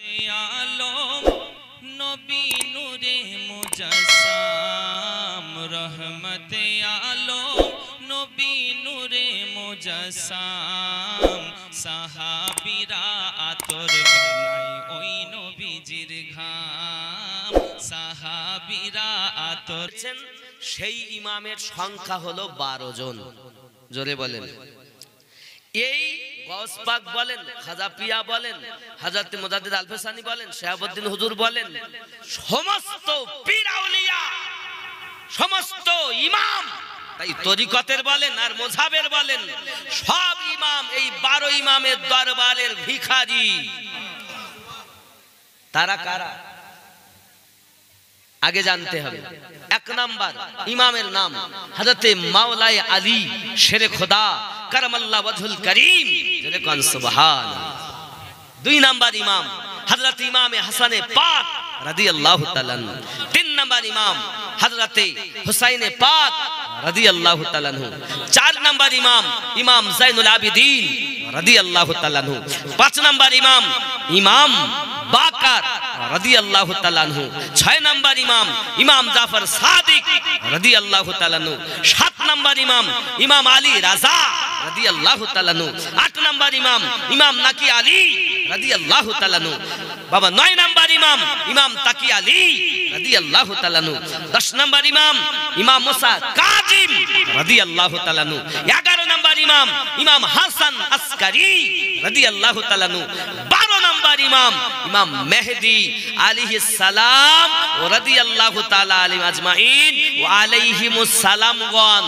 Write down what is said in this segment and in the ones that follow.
आलम नबी नूरे मुजस्सम रहमत आलम नबी नूरे मुजस्सम साहाबीरा आतর বানাই ওই নবীজির ঘাম সাহাবীরা আতর সেই ইমামের সংখ্যা হলো 12 জন। জোরে বলেন। এই গৌস পাক বলেন, খাজা পিয়া বলেন, হযরত মুজাদ্দিদ আল-ফিসানি বলেন, শাহাবুদ্দিন হুজুর বলেন, সমস্ত পীর আউলিয়া, সমস্ত ইমাম, তাই তরিকতের বলেন আর মাযহাবের বলেন, সব ইমাম এই 12 ইমামের দরবারের ভিখারি। তারা কারা আগে জানতে হবে। এক নাম্বার ইমামের নাম হযরত মাওলাই আলী শেরে খোদা করমাল্লাহ ওয়াজহুল করিম, জোরে কোন সুবহানাল্লাহ। দুই নাম্বার ইমাম হযরত ইমামে হাসানে পাক রাদিয়াল্লাহু তাআলা। তিন নাম্বার ইমাম হযরত হুসাইনে পাক রাদিয়াল্লাহু তাআলা। চার নাম্বার ইমাম ইমাম জাইনুল আবিদিন রাদিয়াল্লাহু তাআলা। পাঁচ নাম্বার ইমাম ইমাম বাকার রাদিয়াল্লাহু তাআলা। ছয় নাম্বার ইমাম ইমাম জাফর সাদিক রাদিয়াল্লাহু তাআলা। সাত নাম্বার ইমাম ইমাম আলী রাজা রাদিয়াল্লাহু তাআলা। আট নাম্বার ইমাম ইমাম নাকি আলী রাদিয়াল্লাহু তাআলা। বাবা নয় নাম্বার ইমাম ইমাম তাকি আলী রাদিয়াল্লাহু তাআলা। 10 নাম্বার ইমাম ইমাম মুসা কাজিম রাদিয়াল্লাহু তাআলা। 11 নাম্বার ইমাম ইমাম হাসান আসকারি রাদিয়াল্লাহু তাআলা। 12 নাম্বার ইমাম ইমাম মেহেদী আলাইহিস সালাম রাদিয়াল্লাহু তাআলা আলাইহিম আজমাইন ওয়া আলাইহিমুস সালাম গণ।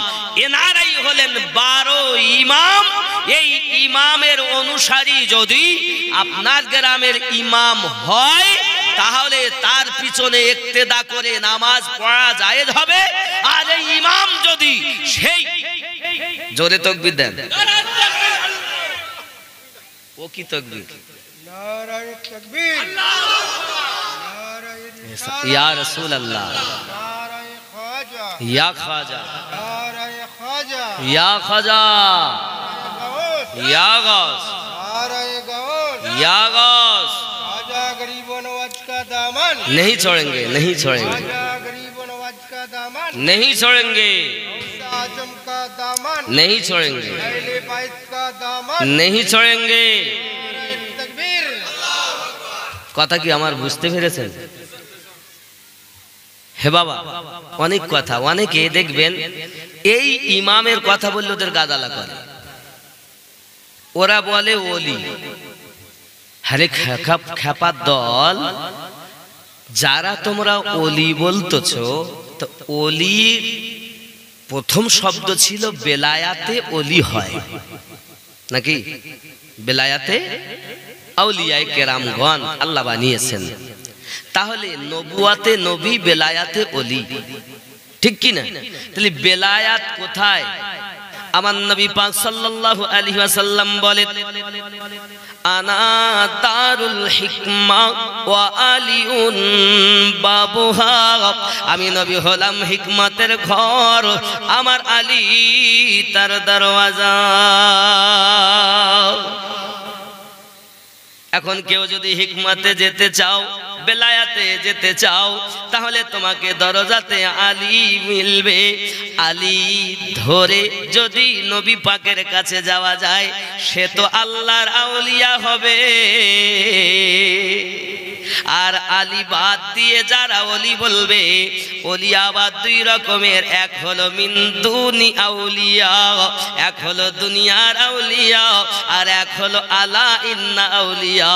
এনারাই হলেন 12 ইমাম। এই ইমামের অনুসারী যদি আপনার গ্রামের ইমাম হয় তাহলে তার পিছনে ইক্তেদা করে নামাজ পড়া জায়েজ হবে। আর এই ইমাম যদি সেই জোরে তাকবীর দেন, ও কি তাকবীর? নারায়ে তাকবীর, নারায়ে রিসালাত, ইয়া রাসূলুল্লাহ, নারায়ে খাজা, ইয়া খাজা, নারায়ে খাজা, ইয়া খাজা, ইয়া গাউস, नाराये गौस, या गौस। खाजा गरीबों नवाज का दामन, नहीं छोड़ेंगे, नहीं छोड़ेंगे, खाजा गरीबों नवाज का दामन, नहीं छोड़ेंगे, आजम का दामन, नहीं छोड़ेंगे, अहले बैत का दामन, नहीं छोड़ेंगे। नाराये तकबीर। কথা কি আমার বুঝতে পেরেছেন? হে বাবা, অনেক কথা, অনেকে দেখবেন এই ইমামের কথা বললে ওদের গাদালা করে, ওরা বলে ওলি। আরে খেপার দল, যারা তোমরা ওলি বলতেছো, তো ওলির প্রথম শব্দ ছিল বেলায়াতে ওলি হয় নাকি? বেলায়াতে আউলিয়ায়ে কেরামগণ আল্লাহ বানিয়েছেন। তাহলে নবুয়াতে নবী, বেলায়াতে ওলি, ঠিক কি না? তাহলে বেলায়াত কোথায়? আমার নবী পাক সাল্লাল্লাহু আলাইহি ওয়াসাল্লাম বলেন, আনা দারুল হিকমা ওয়া আলিউন বাবুহা। আমি নবী হলাম হিকমতের ঘর, আমার আলী তার দরওয়াজা। এখন কেউ যদি হিকমতে যেতে চাও, বেলায়াতে যেতে চাও, তাহলে তোমাকে দরজাতে আলী মিলবে। আলী ধরে যদি নবী পাকের কাছে যাওয়া যায়, সে তো আল্লাহর আউলিয়া হবে। আর আলী বাদ দিয়ে যারা ওলি বলবে, ওলিয়া বাদ দুই রকমের, এক হলো মিন দুনি আউলিয়া, এক হলো দুনিয়ার আউলিয়া, আর এক হলো আলা ইন্না আউলিয়া,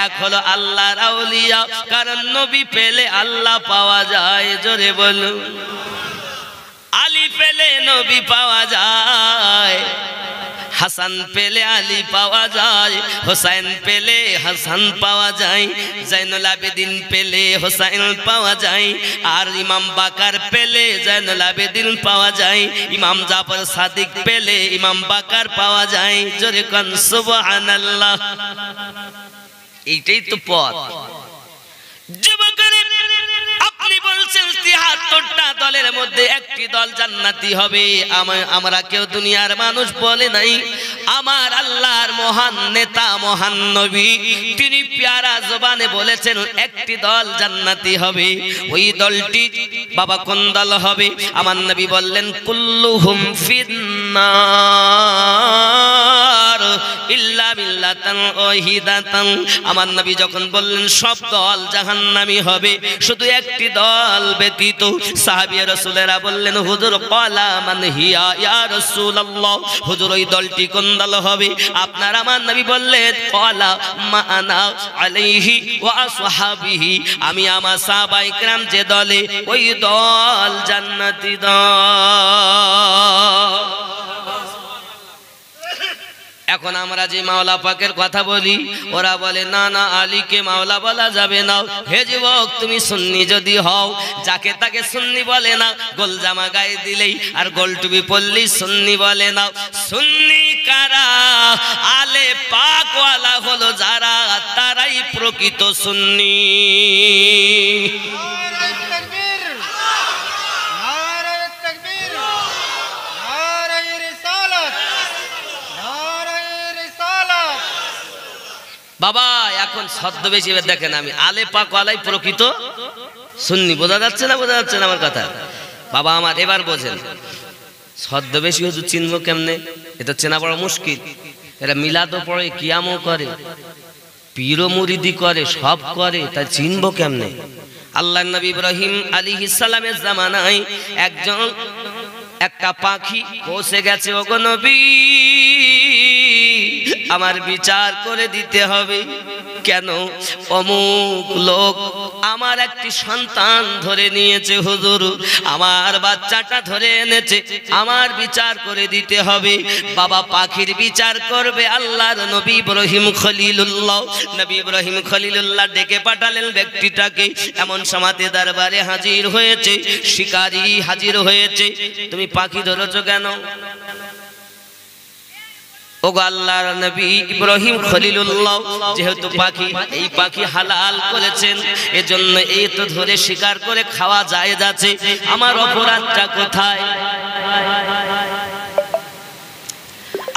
এক হলো আল্লাহর আউলিয়া। কারণ নবী পেলে আল্লাহ পাওয়া যায়, জোরে বলুন। আলী পেলে নবী পাওয়া যায়, হাসান পেলে আলী পাওয়া যায়, হোসাইন পেলে হাসান পাওয়া যায়, জাইনুল আবেদিন পেলে হোসাইন পাওয়া যায়, আর ইমাম বাকার পেলে জাইনুল আবেদিন পাওয়া যায়, ইমাম জাফর সাদিক পেলে ইমাম বাকার পাওয়া যায়। জোরে কোন সুবহানাল্লাহ। এইটাই তো পথ। আপনি বলছেন ৭৩টা দলের মধ্যে একটি দল জান্নাতি হবে। আমরা কেউ দুনিয়ার মানুষ বলে নাই, আমার আল্লাহর মহান নেতা মহান নবী তিনি প্যারা জবানে বলেছেন একটি দল জান্নাতি হবে। ওই দলটি বাবা কোন দল হবে? আমার নবী বললেন কুল্লুহুম ফিন্নার ইল্লা বিল্লাতান ওয়াহিদাতান। আমার নবী যখন বললেন সব দল জাহান্নামী হবে শুধু একটি দল ব্যতীত, সাহাবীয়ে রাসূলেরা বললেন হুজুর ক্বালা মান হিয়া ইয়া রাসূলুল্লাহ, হুজুর ওই দলটি কোন দল হবে? আপনার আমার নবী বললেন ক্বালা মা আনা আলাইহি ওয়া আসহাবিহি, আমি আমার সাহাবায়ে কেরাম যে দলে ওই দল জান্নাতি দল। এখন আমরা যে মাওলা পাকের কথা বলি ওরা বলে না না আলীকে মাওলা বলা যাবে না। হে যুবক তুমি সুন্নি যদি হও, যাকে তাকে সুন্নি বলে না, গোল জামা গায়ে দিলেই আর গোল টুপি পরলেই সুন্নি বলে না। সুন্নি কারা? আলে পাকওয়ালা হলো যারা, তারাই প্রকৃত সুন্নি। नारे तकबीर, नारे तकबीर, नारे रिसालत, नारे रिसालत। বাবা এখন ছদ্মবেশী এবার দেখেন, আমি আলে পাকওয়ালাই প্রকৃত সুন্নি। বোঝা যাচ্ছে না? বোঝা যাচ্ছে না আমার কথা? বাবা আমার এবার বোঝেন, ছদ্মবেশী হুজুর চিনবো কেমনে? এটা চেনা বড় মুশকিল। এরা মিলাদও পড়ে, কিয়ামও করে, পীরও মুরিদি করে, সব করে, তাই চিনবো কেমনে? আল্লাহর নবী ইব্রাহিম আলাইহিস সালামের জামানায় একটা পাখি পৌঁছে গেছে। ওগো নবী আমার বিচার করে দিতে হবে। কেন? অমুক লোক আমার একটি সন্তান ধরে নিয়েছে হুজুর, আমার বাচ্চাটা ধরে এনেছে, আমার বিচার করে দিতে হবে। বাবা পাখির বিচার করবে আল্লাহর নবী ইব্রাহিম খলিলুল্লাহ। নবী ইব্রাহিম খলিলুল্লাহ ডেকে পাঠালেন ব্যক্তিটাকে। এমন সমাতে দরবারে হাজির হয়েছে, শিকারী হাজির হয়েছে। তুমি পাখি ধরেছো কেন? ওগো আল্লাহর নবী ইব্রাহিম খলিলুল্লাহ যেহেতু পাখি, এই পাখি হালাল করেছেন, এজন্য এই তো ধরে শিকার করে খাওয়া যায় যাচ্ছে, আমার অপরাধটা কোথায়?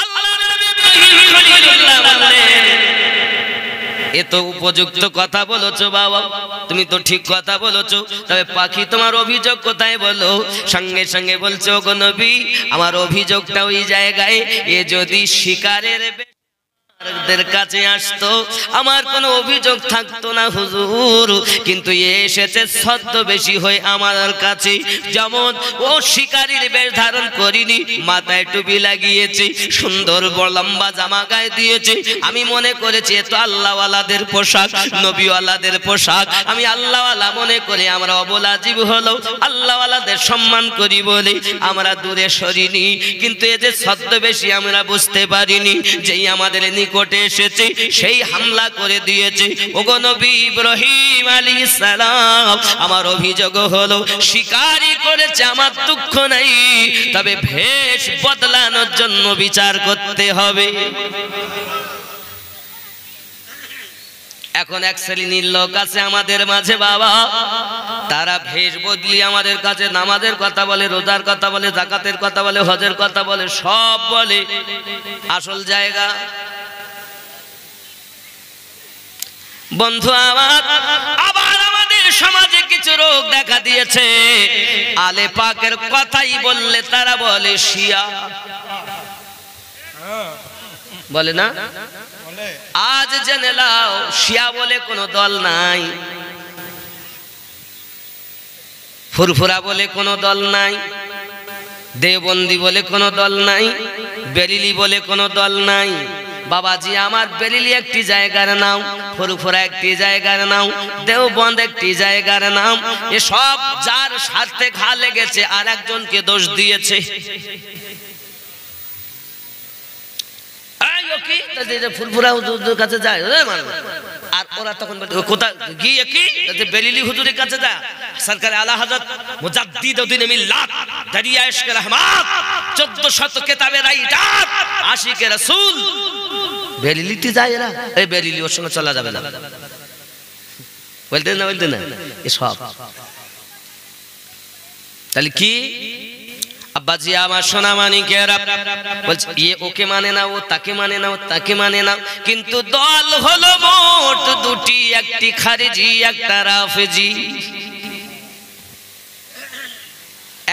আল্লাহর নবী ইব্রাহিম খলিলুল্লাহ বললেন এ তো উপযুক্ত কথা বলেছো বাবা, তুমি তো ঠিক কথা বলেছো, তবে পাখি তোমার অভিযোগ কোথায় বলো? সঙ্গে সঙ্গে বলছো ওগো নবী আমার অভিযোগটা ওই জায়গায়, এ যদি শিকারের দের কাছে আসতো আমার কোনো অভিযোগ থাকতো না হুজুর, কিন্তু এসেছে ছদ্মবেশী হয়ে আমার কাছে। যেমন ও শিকারীর বেশ ধারণ করিনি, মাথায় টুপি লাগিয়েছে, সুন্দর লম্বা জামা গায়ে দিয়েছে, আমি মনে করেছি এ তো আল্লাহওয়ালাদের পোশাক, নবীওয়ালাদের পোশাক। আমি আল্লাহওয়ালা মনে করে আমরা অবলা জীব হলো, আল্লাহওয়ালাদের সম্মান করি বলে আমরা দূরে সরিনি, কিন্তু এ যে ছদ্মবেশী আমরা বুঝতে পারিনি। যেই আমাদের নিকটে এসেছে সেই হামলা করে দিয়েছে। ওগো নবী ইব্রাহিম আলাইহিস সালাম আমার অভিযোগ হলো শিকারী করেছে, আমার দুঃখ নাই, তবে ভেষ বদলানোর জন্য বিচার করতে হবে। এখন এক শ্রেণীর লোক আছে আমাদের মাঝে বাবা, তারা ভেষ বদলি আমাদের কাছে নামাজের কথা বলে, রোজার কথা বলে, যাকাতের কথা বলে, হজের কথা বলে, সব বলে, আসল জায়গা বন্ধু আমার। আবার আমাদের সমাজে কিছু রোগ দেখা দিয়েছে, আলে পাকের কথাই বললে তারা বলে শিয়া, বলে না? আজ জেনে নাও শিয়া বলে কোনো দল নাই, ফুরফুরা বলে কোনো দল নাই, দেওবন্দি বলে কোনো দল নাই, বেরিলি বলে কোনো দল নাই। বাবাজি আমার বেরিলি একটি জায়গার নাম, ফুরফুরা একটি জায়গার নাম, দেওবন্দ একটি জায়গার নাম। এসব যার স্বার্থে ঘা লেগেছে আর একজনকে দোষ দিয়েছে। ফুরফুরা হুজুরের কাছে যায় আর ওরা তখন কোথায় গিয়ে কি বেরিলি হুজুরের কাছে যায়, সরকার আলা হযরত মুজাদ্দিদউদ্দিন মিল্লাত দরিয়া ইশক রহমাত 1400 কিতাবের রাইটার আশিকে রাসূল বেরিলিতে যায় এরা। এই বেরিলি ওর সঙ্গে চলা যাবে না, বলতে না এসব। তাহলে কি আব্বাজি আমার সোনা মানিকেরা বলছে ওকে মানে না, ও তাকে মানে না, ও তাকে মানে না, কিন্তু দল হলো মোট দুটি, একটি খারিজি একটা রাফেজি।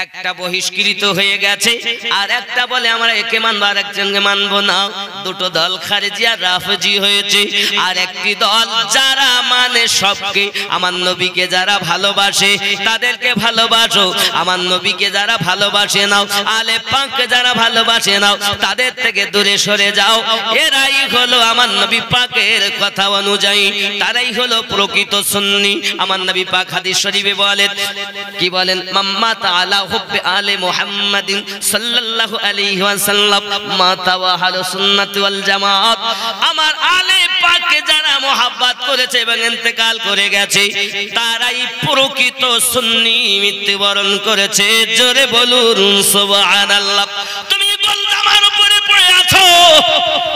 একটা বহিষ্কৃত হয়ে গেছে আর একটা বলে আমরা একে মানবো আর একজনকে মানবো না। দুটো দল খারিজি আর রাফেজি হয়েছে। আর একটি দল যারা মানে সবকে, আমার নবীকে যারা ভালোবাসে তাদেরকে ভালোবাসো, আমার নবীকে যারা ভালোবাসে নাও, আলে পাককে যারা ভালোবাসে নাও, তাদের থেকে দূরে সরে যাও। এরাই হলো আমার নবী পাকের কথা অনুযায়ী, তারাই হলো প্রকৃত সুন্নি। আমার নবী পাক হাদিস শরীফে বলেন, কি বলেন? মাম্মা তাআলা হুব্বে আলে মুহাম্মাদিন সাল্লাল্লাহু আলাইহি ওয়াসাল্লাম মাতা ওয়া আহলুস সুন্নাত ওয়াল জামাত। আমার আলে পাককে যারা মোহাব্বত করেছে এবং ইন্তেকাল করে গেছে, তারাই প্রকৃত সুন্নি, মৃত্যুবরণ করেছে। জোরে বলুন সুবহানাল্লাহ। তুমি গোল জামার উপরে পড়ে আছো,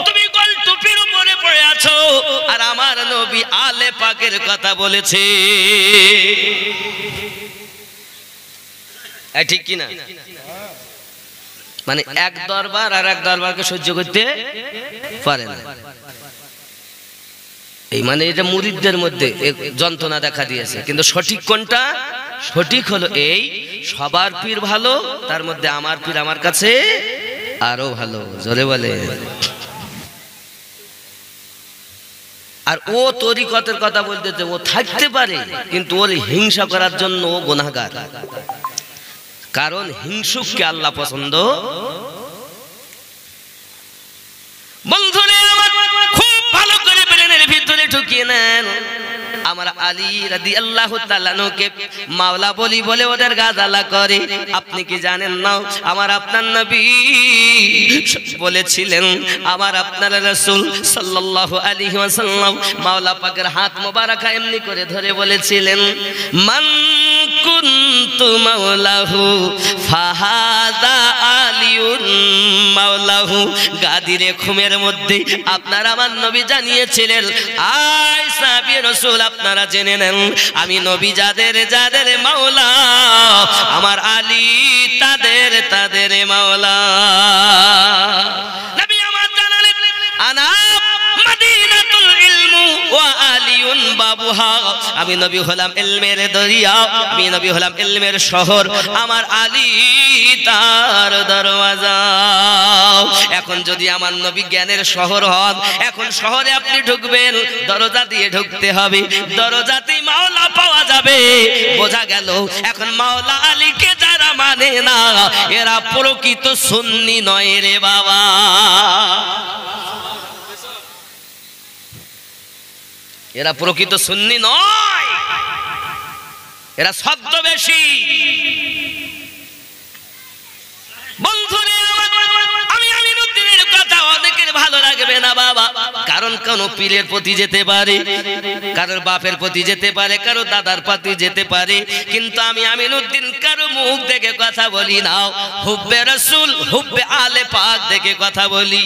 তুমি গোল টুপির উপরে পড়ে আছো, আর আমার নবী আলে পাকের কথা বলেছে। ঠিক কিনা? মানে এক দরবার আর এক দরবারকে সহ্য করতে পারে না। এই মানে এটা মুরিদদের মধ্যে যন্ত্রণা দেখা দিয়েছে। কিন্তু সঠিক কোনটা? সঠিক হলো এই, সবার পীর ভালো, তার মধ্যে আমার পীর আমার কাছে আরো ভালো। জোরে বলে। আর ও তরিকতের কথা বলতেছে, ও থাকতে পারে কিন্তু ওর হিংসা করার জন্য ও গুনাহগার। কারণ হিংসুককে আল্লাহ পছন্দ। বন্ধুরে আমার খুব ভালো করে ব্রেনের ভিতরে ঢুকিয়ে নেন, আমার আলী রাদিয়াল্লাহু তাআলা কে মাওলা বলি বলে ওদের গাজালা করে। আপনি কি জানেন না, আমার আপনার নবী বলেছিলেন, আমার আপনার রাসূল সাল্লাল্লাহু আলাইহি ওয়াসাল্লাম মাওলা পাকের হাত মোবারক এমনি করে ধরে বলেছিলেন, মান কুনতু মাওলাহু ফাহাদা আলিউন মাওলাহু। গাদিরে খুমের মধ্যে আপনার আমার নবী জানিয়েছিলেন, আয় সাহাবী রাসূল আপনারা জেনে নেন, আমি নবী যাদের যাদের মাওলা, আমার আলী তাদের মাওলা। নবী আমার জানালেন, আনা মাদিনাতুল ইলমু ওয়া আলিউন বাবুহা। আমি নবী হলাম ইলমের দরিয়া, আমি নবী হলাম ইলমের শহর, আমার আলী তার দরওয়াজা। এখন যদি আমার নবী জ্ঞানের শহর হন, এখন শহরে আপনি ঢুকবেন, দরজা দিয়ে ঢুকতে হবে, দরজাতেই মাওলা পাওয়া যাবে। বোঝা গেল এখন মাওলা আলীকে যারা মানে না, এরা প্রকৃত সুন্নি নয় রে বাবা। এরা প্রকৃত সুন্নি নয়, এরা ছদ্মবেশী। বন্ধুরে আমি আমিনুদ্দিনের কথা অনেকের ভালো লাগবে না বাবা, কারণ কোন পীরের প্রতি যেতে পারে, কারোর বাপের প্রতি যেতে পারে, কারো দাদার প্রতি যেতে পারে, কিন্তু আমি আমিনুদ্দিন কারো মুখ দেখে কথা বলি না, হুব্বে রাসূল হুব্বে আলে পাক দেখে কথা বলি।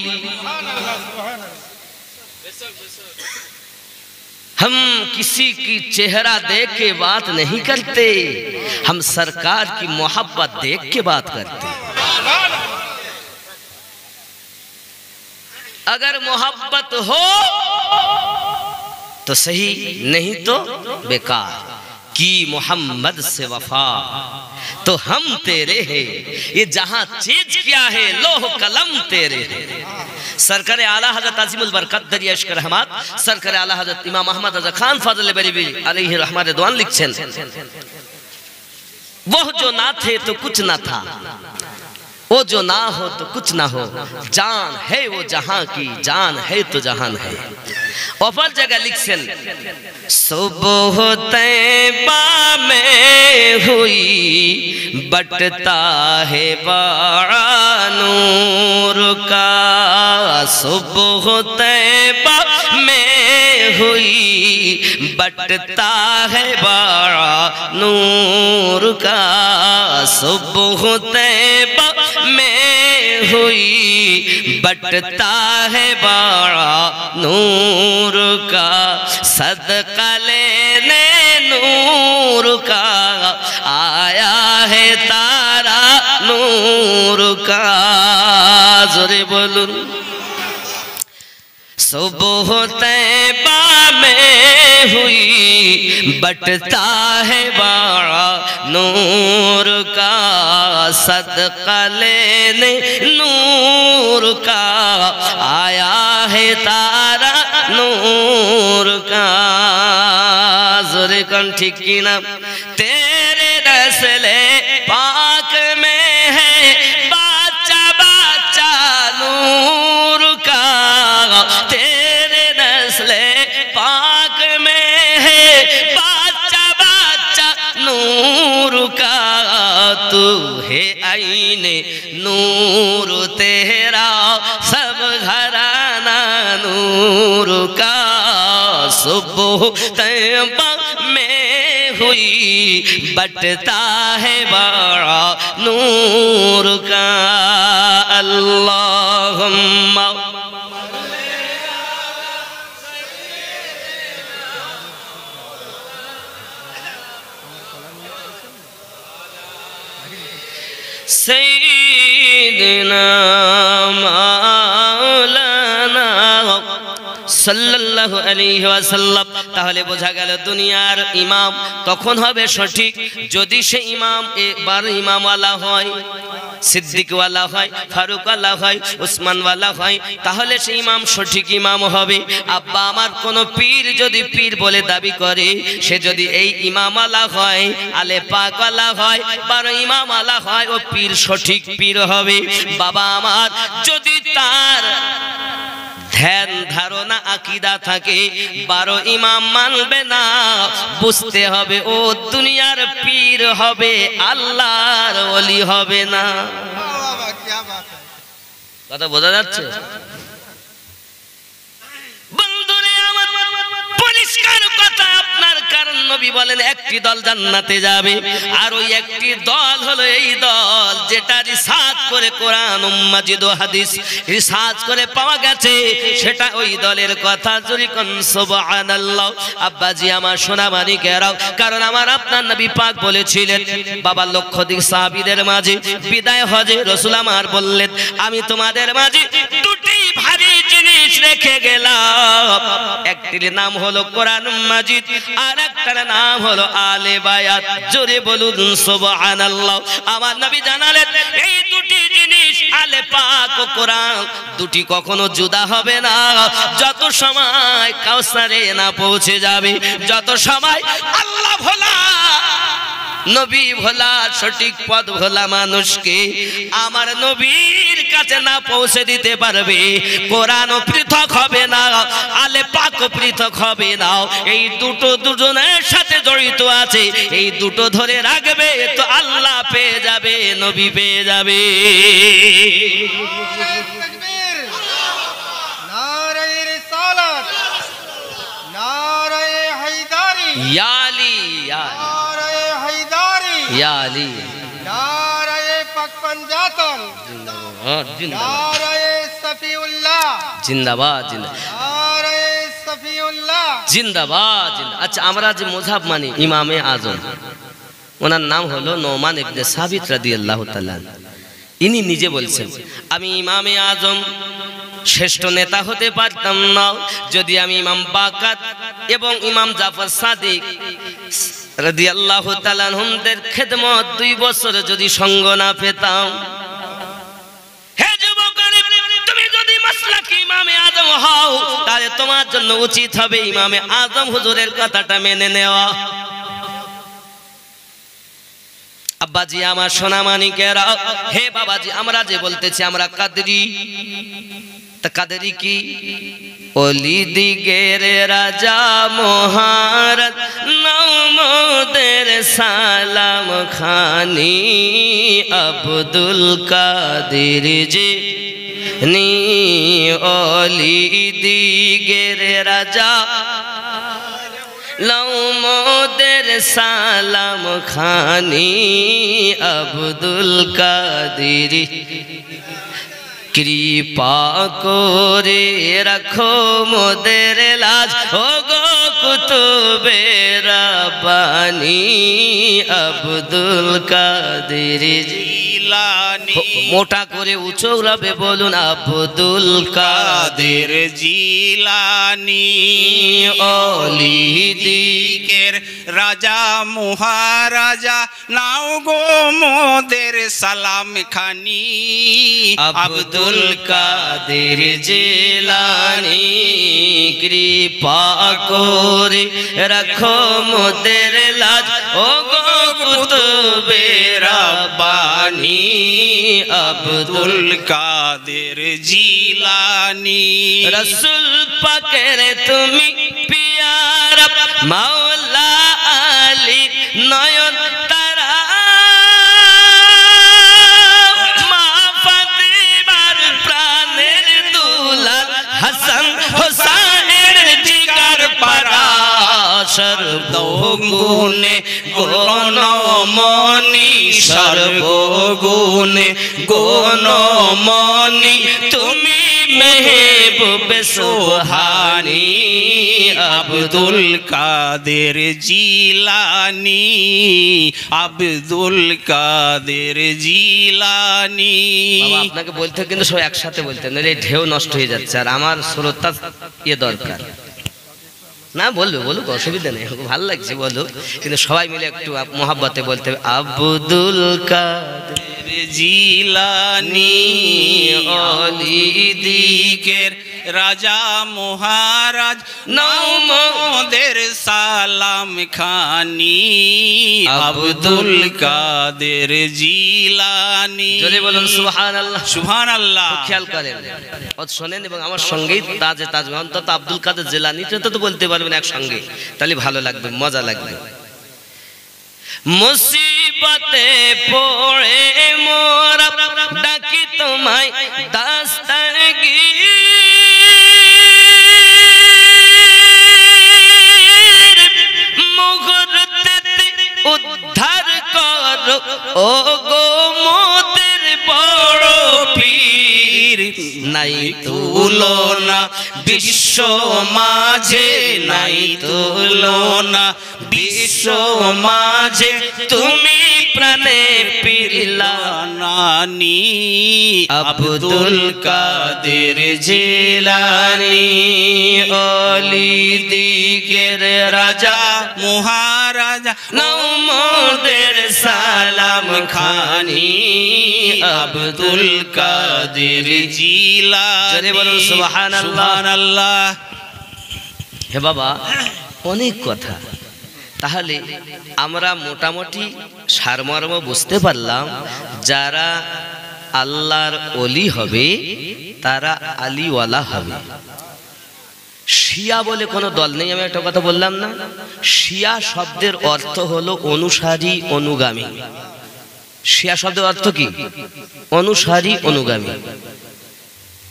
हम किसी की चेहरा देख के बात नहीं करते, हम सरकार की मोहब्बत देख के बात करते। अगर मोहब्बत हो तो सही, नहीं तो बेकार। की मोहम्मद से वफा तो हम तेरे हैं, ये जहां चीज क्या है लोह कलम तेरे हैं। सरकार आला हजरत अजीमुल बरकत दरिया इश्क रहमत सरकार आला हजरत इमाम अहमद रजा खान फजल बरेलवी अलैहि रहमत रिदवान लिखছেন, वो जो ना थे तो कुछ ना था, वो जो ना हो तो कुछ ना हो, जान है वो जहां की, जान है तो जहान है। और जगह लिखছেন, सुबह तैबा में हुई बटता है बड़ा नूर का, सुबह तैबा में हुई बटता है बड़ा नूर का, सुबह तैबा में हुई बटता है बड़ा नूर का, सदका लेने नूर का आया है तारा नूर का जोरे बोलूं सुबह तैबा में हुई बटता है बड़ा नूर का सदका लेने नूर का आया है तारा नूर का जोरे कौन ठीक की ना तेरे रसले पाक में है बाचा बाचा नूर का तेरे नस्ले पाक में है बाचा बाचा नूर का तू है आईने नूर तेरा सब घराना नूर का सुबह तैबा में हुई बटता है बड़ा नूर का अल्लाहुम्मा सैयदना मौलाना সাল্লাল্লাহু আলাইহি ওয়াসাল্লাম। তাহলে বোঝা গেল দুনিয়ার ইমাম তখন হবে সঠিক যদি সে ইমাম একবার ইমামওয়ালা হয়, সিদ্দিকওয়ালা হয়, ফারুকওয়ালা হয়, উসমানওয়ালা হয়, তাহলে সে ইমাম সঠিক ইমাম হবে। আব্বা আমার কোনো পীর যদি পীর বলে দাবি করে, সে যদি এই ইমামওয়ালা হয়, আলে পাকওয়ালা হয়, বড় ইমামওয়ালা হয়, ও পীর সঠিক পীর হবে। বাবা আমার যদি তার ধ্যান ধারণা আকীদা থাকে, 12 ইমাম মানবে না, বুঝতে হবে ও দুনিয়ার পীর হবে, আল্লাহর ওলি হবে না। কথা বোঝা যাচ্ছে? বন্ধুরে আমার পরিষ্কার কথা আপনার, কারণ নবী বলেন একটি দল জান্নাতে যাবে, আর ওই একটি দল হলো এই দল যেটা রিসার্চ করে কোরআন মাজিদ ও হাদিস রিসার্চ করে পাওয়া গেছে, সেটা ওই দলের কথা। জোরে কোন সুবহানাল্লাহ। আব্বাজি আমার সোনা মানিকেরাও, কারণ আমার আপনার নবী পাক বলেছিলেন, বাবা লক্ষাধিক সাহাবীদের মাঝে বিদায় হজে রাসূল আমার বললেন, আমি তোমাদের মাঝে দুটি ভারী জিনিস রেখে গেলাম, একটির নাম হলো কোরআন মাজিদ, আর একটার নাম হলো আলে বায়াত। জোরে বলুন সুবহানাল্লাহ। আমার নবী জানালেন এই দুটি জিনিস আলে পাক ও কোরআন দুটি কখনো জুদা হবে না, যত সময় কাউসারে না পৌঁছে যাবে, যত সময় আল্লাহ ভোলা নবী ভোলা সঠিক পথ ভোলা মানুষকে আমার নবীর কাছে না পৌঁছে দিতে পারবে, কোরআনও পৃথক হবে না, আলে পাকও পৃথক হবে না। এই দুটো দুজনের সাথে জড়িত আছে, এই দুটো ধরে রাখবে তো আল্লাহ পেয়ে যাবে, নবী পেয়ে যাবে। তাকবীর, নারায়ে রিসালাত, নারায়ে হায়দারি, ইয়া আলী ইয়া নারায়ে হায়দারি, ইয়া আলী, নারায়ে পাক পাঞ্জাতন, জিন্দাবাদ জিন্দাবাদ নারায়ে সফিউল্লাহ, জিন্দাবাদ জিন্দাবাদ নারায়ে সফিউল্লাহ, জিন্দাবাদ। আচ্ছা, আমরা যে মযহাব মানি ইমামে আজম, ওনার নাম হলো নোমান ইবনে সাবিত রাদিয়াল্লাহু তাআলা। ইনি নিজে বলছেন, আমি ইমামে আজম শ্রেষ্ঠ নেতা হতে পারতাম না যদি আমি ইমাম বাকাত এবং ইমাম জাফর সাদিক রাদিয়াল্লাহু তাআলা আনহুমদের খেদমত 2 বছর যদি সঙ্গ না পেতাম। হে যুবকরা, তুমি যদি মাসলাকি ইমামে আজম হও, তাহলে তোমার জন্য উচিত হবে ইমামে আজম হুজুরের কথাটা মেনে নেওয়া। আব্বাজি আমার সোনা মানিকেরা, হে বাবাজি, আমরা যে বলতেছি আমরা কাদরি, তা কাদরি কি? ওলি দিগের রাজা মহারাজ নওমদের সালাম খানি আব্দুল কাদের জি নি ওলি দিগের রাজা নওমদের সালাম খানি আব্দুল কাদের, কৃপা করে রাখো মোদের লাজ, ও গো কুতুবে রাব্বানি আব্দুল কাদের জি। জিলানি মোটা করে উঁচু রবে বলুন আব্দুল কাদের কাদের জিলানি অলি দিকের রাজা মহারাজা নাও গো মোদের সালাম খানি আব্দুল কাদের জিলানি কৃপা করে রাখো মোদের লাজ ও গো কুতুবে রাব্বানি আব্দুল কাদের জিলানি রসুল পাকের তুমি পিয়ারা মাওলা আলী নয়ন তারা মা ফাতিমার প্রাণের দুলাল হাসান হোসেনের জিগার পারা সর্বগুণে গণমণি সর্বগুণে গণমণি তুমি মেহবুবে সুবহানি আব্দুল কাদের জিলানি আব্দুল কাদের জিলানি বাবা আপনাকে বলতে কিন্তু সব একসাথে বলতে নাহলে ঢেউ নষ্ট হয়ে যাচ্ছে আর আমার শ্রোতা ইয়ে দরকার না বলবে বলুক অসুবিধা নেই ভালো লাগছে বলুক কিন্তু সবাই মিলে একটু মোহাব্বতে বলতে হবে আব্দুল কাদের জিলানি অলি দিকের রাজা মহারাজ নাও মোদের সালাম খানি আব্দুল কাদের জিলানি জোরে বলুন সুবহানাল্লাহ সুবহানাল্লাহ খেয়াল করেন শোনেন এবং আমার সঙ্গেই তাজে তাজ অন্তত আব্দুল কাদের জিলানি তো বলতে পারবেন একসঙ্গে তাহলে ভালো লাগবে মজা লাগবে মুসিবতে পড়ে মোরা ডাকি তোমায় দাস্তাগীর মুহূর্তে উদ্ধার করো ও গো মোদের বড় পীর নাই তুলনা বিশ্ব মাঝে নাই তুলনা বিশ্ব মাঝে তুমি প্রাণে পিলা নানি আব্দুল কাদের জিলানি অলি দিকের রাজা মহারাজা নাও মোদের সালাম খানি আব্দুল কাদের জিলানি জোরে বলুন সুবহানাল্লাহ সুবহানাল্লাহ হে বাবা অনেক কথা তাহলে আমরা মোটামুটি সারমর্ম বুঝতে পারলাম যারা আল্লাহর ওলি হবে তারা আলিওয়ালা হবে শিয়া বলে কোনো দল নেই আমি একটা কথা বললাম না শিয়া শব্দের অর্থ হলো অনুসারী অনুগামী শিয়া শব্দের অর্থ কি অনুসারী অনুগামী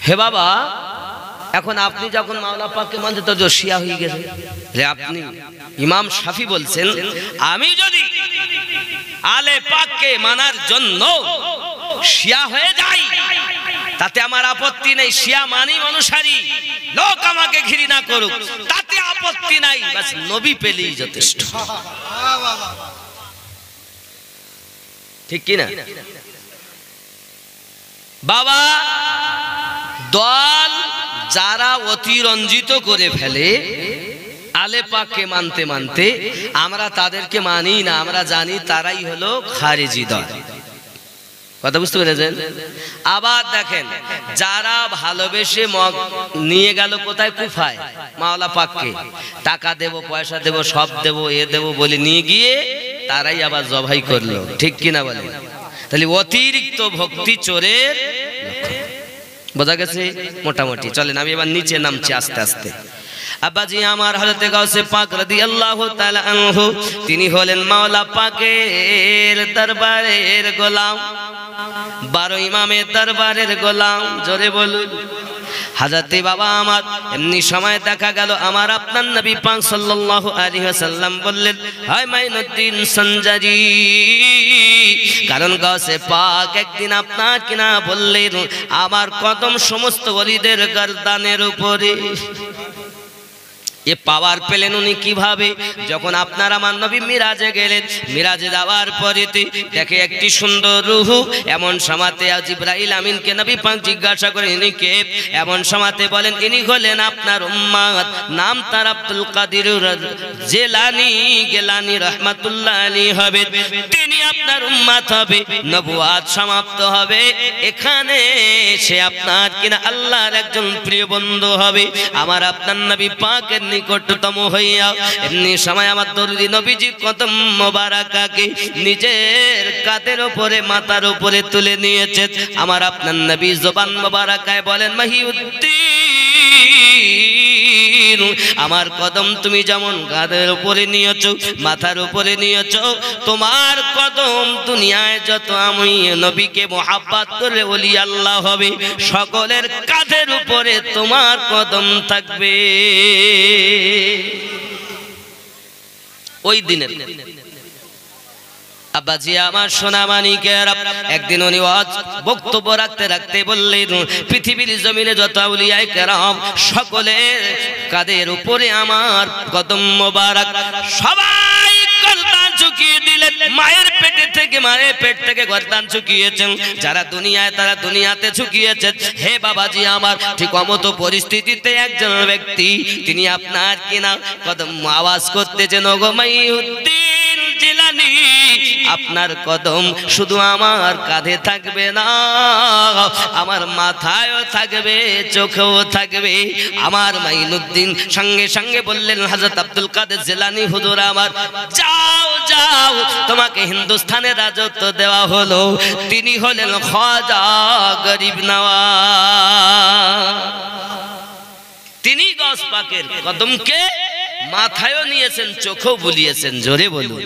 হে বাবা এখন আপনি যখন মাওলা পাককে মানতে তো শিয়া হয়ে গেছে যে আপনি ইমাম শাফি বলছেন আমি যদি আলে পাককে মানার জন্য শিয়া হয়ে যাই তাতে আমার আপত্তি নেই শিয়া মানি অনুসারী লোক আমাকে ঘৃণা করুক তাতে আপত্তি নাই বাস নবী পেলেই যথেষ্ট ঠিক কি না বাবা দল যারা অতিরঞ্জিত করে ফেলে আলে পাককে মানতে মানতে আমরা তাদেরকে মানি না আমরা জানি তারাই হলো খারিজি দল কথা বুঝতে পেরেছেন আবার দেখেন যারা ভালোবেসে নিয়ে গেল কোথায় কুফায় মাওলা পাককে টাকা দেব পয়সা দেব সব দেব এ দেব বলে নিয়ে গিয়ে তারাই আবার জবাই করলো ঠিক কিনা বলে তাহলে অতিরিক্ত ভক্তি চোরের বোঝা গেছে মোটামুটি চলেন আমি এবার নিচে নামছি আস্তে আস্তে আব্বাজি আমার হযরতে গাউসে পাক রাদিয়াল্লাহু তাআলা আনহু তিনি হলেন মাওলা পাকের দরবারের গোলাম 12 ইমামের দরবারের গোলাম জোরে বলুন হাজরতে বাবা আমার এমনি সময় দেখা গেল আমার আপনার নবী পাক সাল্লাল্লাহু আলাইহি ওয়াসাল্লাম বললেন হায় মাইনুদ্দিন সঞ্জারি কারণ গাউসে পাক একদিন আপনার কিনা বললেন আমার কদম সমস্ত ওলিদের গর্দানের উপরে এ পাওয়ার পেলেন উনি কিভাবে? যখন আপনার আমার নবী মিরাজে গেলেন, মিরাজে যাওয়ার পরেতে দেখে একটি সুন্দর রূহ। এমন সময়তে জিবরাইল আমিনকে নবী পাক জিজ্ঞাসা করে ইনি কে? এমন সময়তে বলেন ইনি হলেন আপনার উম্মত, নাম তার আব্দুল কাদের গেলানি রহমাতুল্লাহ আলাইহি হবে। তিনি আপনার উম্মত হবে, নবুয়াত সমাপ্ত হবে। এখানে সে আপনার কিনা আল্লাহর একজন প্রিয় বন্ধু হবে। আমার আপনার নবী পাকের নিকটতম হইয়া এমনি সময় আমার দরুদি নবীজি কদম মোবারকাকে নিজের কাঁধের উপরে মাথার উপরে তুলে নিয়েছে। আমার আপনার নবী জবান মোবারকায় বলেন মহিউদ্দিন, আমার কদম তুমি যেমন কাঁধের উপরে নিয়েছো, মাথার উপরে নিয়েছো, তোমার কদম দুনিয়ায় যত আমি নবীকে মোহাব্বত করে ওলি আল্লাহ হবে সকলের কাঁধের উপরে তোমার কদম থাকবে। ওই দিনের আব্বাজি আমার সোনা মানিকেরা, একদিন উনি বক্তব্য রাখতে রাখতে বললেন পৃথিবীর জমিনে যত আউলিয়ায়ে কেরাম সকলের কাঁধের উপরে আমার কদম মোবারক। সবাই গর্দান ঝুঁকিয়ে দিলেন, মায়ের পেট থেকে গর্দান ঝুঁকিয়েছেন। যারা দুনিয়ায় তারা দুনিয়াতে ঝুঁকিয়েছেন। হে বাবাজি আমার, ঠিক অমতো পরিস্থিতিতে একজন ব্যক্তি তিনি আপনার কিনা কদম আওয়াজ করতেছেন, ওগো মহিউদ্দিন জিলানী, আপনার কদম শুধু আমার কাঁধে থাকবে না, আমার মাথায়ও থাকবে, চোখেও থাকবে। আমার মাইনুদ্দিন সঙ্গে সঙ্গে বললেন হযরত আব্দুল কাদের জিলানী হুজুর আমার, যাও যাও, তোমাকে হিন্দুস্তানের রাজত্ব দেওয়া হলো। তিনি হলেন খাজা গরিব নওয়াজ। তিনি গস পাকের কদমকে মাথায়ও নিয়েছেন, চোখেও বুলিয়েছেন। জোরে বলুন।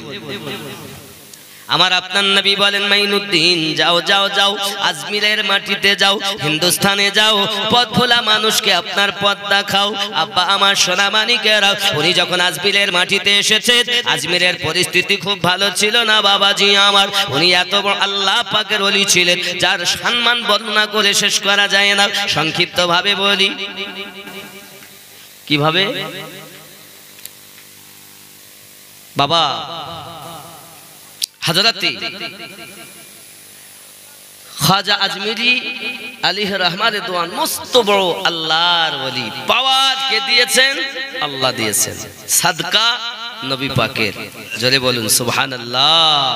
আমার আপনার নবী বলেন মাইনুদ্দিন যাও যাও যাও, আজমিরের মাটিতে যাও, হিন্দুস্তানে যাও, পথ ভোলা মানুষকে আপনার পথ দেখাও। আব্বা আমার সোনা মানিকেরা, উনি যখন আজমিরের মাটিতে এসেছে, আজমিরের পরিস্থিতি খুব ভালো ছিল না বাবাজি আমার। উনি এত বড় আল্লাহ পাকের ওলি ছিলেন যার সম্মান বর্ণনা করে শেষ করা যায় না। সংক্ষিপ্ত ভাবে বলি, কিভাবে বাবা হযরতে খাজা আজমিরি আলাইহির রহমাতে দোয়ান মস্ত বড় আল্লাহর ওলি। পাওয়ার কে দিয়েছেন? আল্লাহ দিয়েছেন, সাদকা নবী পাকের। জোরে বলুন সুবহানাল্লাহ।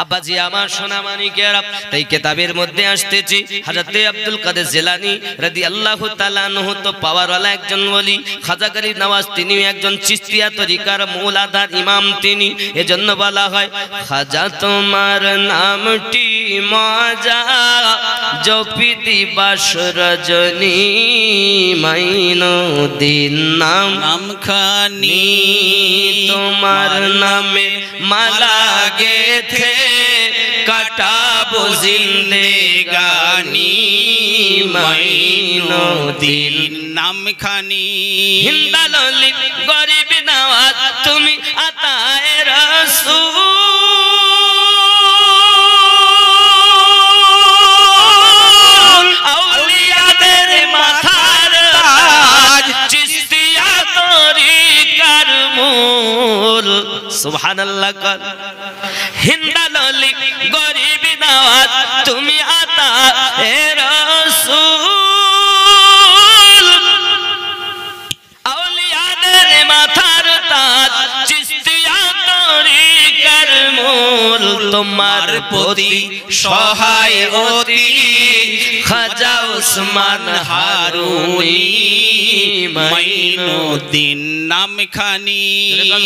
আব্বাজি আমার সোনা মানিকেরা, তাই কিতাবের মধ্যে আসতেছি হযরতে আব্দুল কাদের জিলানী রাদিয়াল্লাহু তাআলা আনহু তো পাওয়ারওয়ালা একজন ওলি। খাজা গরিব নওয়াজ তিনি একজন চিশতিয়া তরিকার মূলাধার ইমাম তিনি। এজন্য বলা হয় খাজা তোমার নামটি মজা জপি দিবাস রজনী, মাইনুদ্দিন নামখানি তোমার নামে মালা গেথে কাটাবো জিন্দেগানি, মাইনুদ্দিন নামখানি। হিন্দালি গরিব নওয়াজ তুমি আতায়ে রাসূল, আউলিয়াদের মাথার তাজ, চিশতিয়া তরিকার মূল। সুবহানাল্লাহ। হিন্দালি গরিব নওয়াজ তুমি আতায়ে রাসূল, আউলিয়াদের মাথার তাজ, চিশতিয়া তরিকার মূল। তোমার প্রতি সহায় অতি খাজা ওসমান হারুনি, মাইনুদ্দিন নামখানি।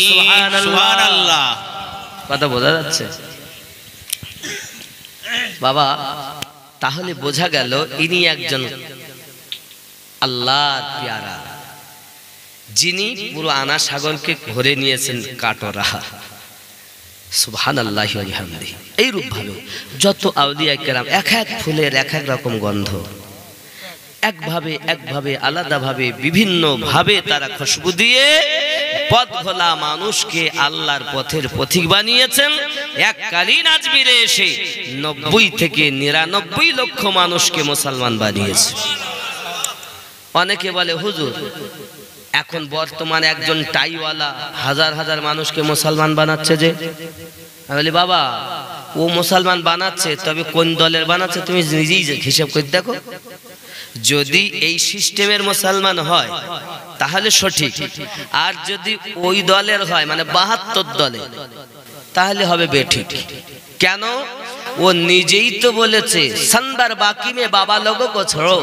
সুবহানাল্লাহ। কথা বোঝা যাচ্ছে বাবা? তাহলে বোঝা গেল ইনি একজন আল্লাহর পেয়ারা, যিনি পুরো আনা সাগরকে ভরে নিয়েছেন কাটরা। সুবহানাল্লাহি ওয়া বিহামদিহি। এইরূপ ভাবে যত আউলিয়া কেরাম এক এক ফুলের এক এক রকম গন্ধ, একভাবে আলাদাভাবে বিভিন্ন ভাবে তারা খুশবু দিয়ে পথ ভোলা মানুষকে আল্লাহর পথের পথিক বানিয়েছেন। এককালীন আজমিরে এসে 90 থেকে 99 লক্ষ মানুষকে মুসলমান বানিয়েছে। অনেকে বলে হুজুর এখন বর্তমানে একজন টাইওয়ালা হাজার হাজার মানুষকে মুসলমান বানাচ্ছে যে, আমি বলি বাবা ও মুসলমান বানাচ্ছে, তবে কোন দলের বানাচ্ছে তুমি নিজেই হিসাব করে দেখো। যদি এই সিস্টেমের মুসলমান হয় তাহলে সঠিক, আর যদি ওই দলের হয় মানে 72 দলে, তাহলে হবে বেঠিক। কেন? वो निजे ही तो बोले थे संदर बाकी में बाबा लोगों को छोड़ो,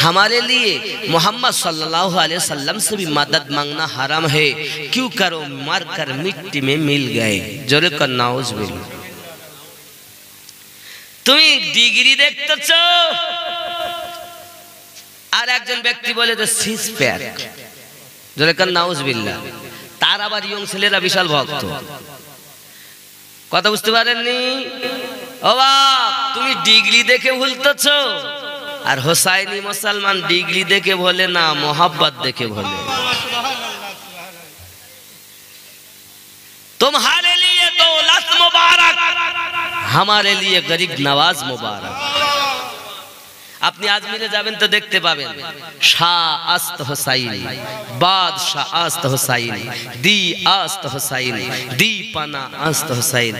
हमारे लिए मोहम्मद सल्लल्लाहु अलैहि वसल्लम से भी मदद मांगना हराम है, क्यों करो मर कर मिट्टी में मिल गए। जोरे का नाउज बिल्ला। তুমি ডিগ্রি দেখতেছো আর একজন ব্যক্তি বলে যে সিস প্যাক, জোরে কান নাউজুবিল্লাহ। তার আবার ইয়ং ছেলেরা বিশাল ভক্ত। কথা বুঝতে পারেননি? ও বাপ, তুমি ডিগ্রি দেখে ভুলতেছো, আর হোসাইনি মুসলমান ডিগ্রি দেখে বলে না, মোহাব্বত দেখে বলে। तुम्हारे लिए दौलत मुबारक, हमारे लिए गरीब नवाज मुबारक। আপনি আজমিরে যাবেন তো দেখতে পাবেন শাহ আস্ত হোসাইন, বাদশাহ আস্ত হোসাইন, দি আস্ত হোসাইন, দি পানা আস্ত হোসাইন,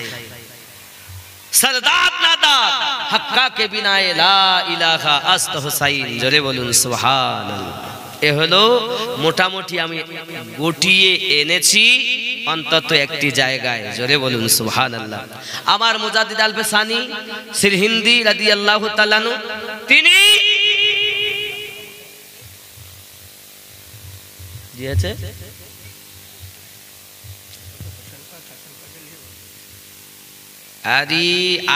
सरदार नादात हक्का के बिना ला इलाहा আস্ত হোসাইন। জোরে বলুন সুবহানাল্লাহ। এ হলো মোটামুটি আমি গুটিয়ে এনেছি অন্তত একটি জায়গায়। জোরে বলুন সুবহানাল্লাহ। আমার মুজাদ্দিদ আল বেসানি সিরহিন্দি রাদিয়াল্লাহু তাআলা আনহু, তিনি দিয়েছে আরে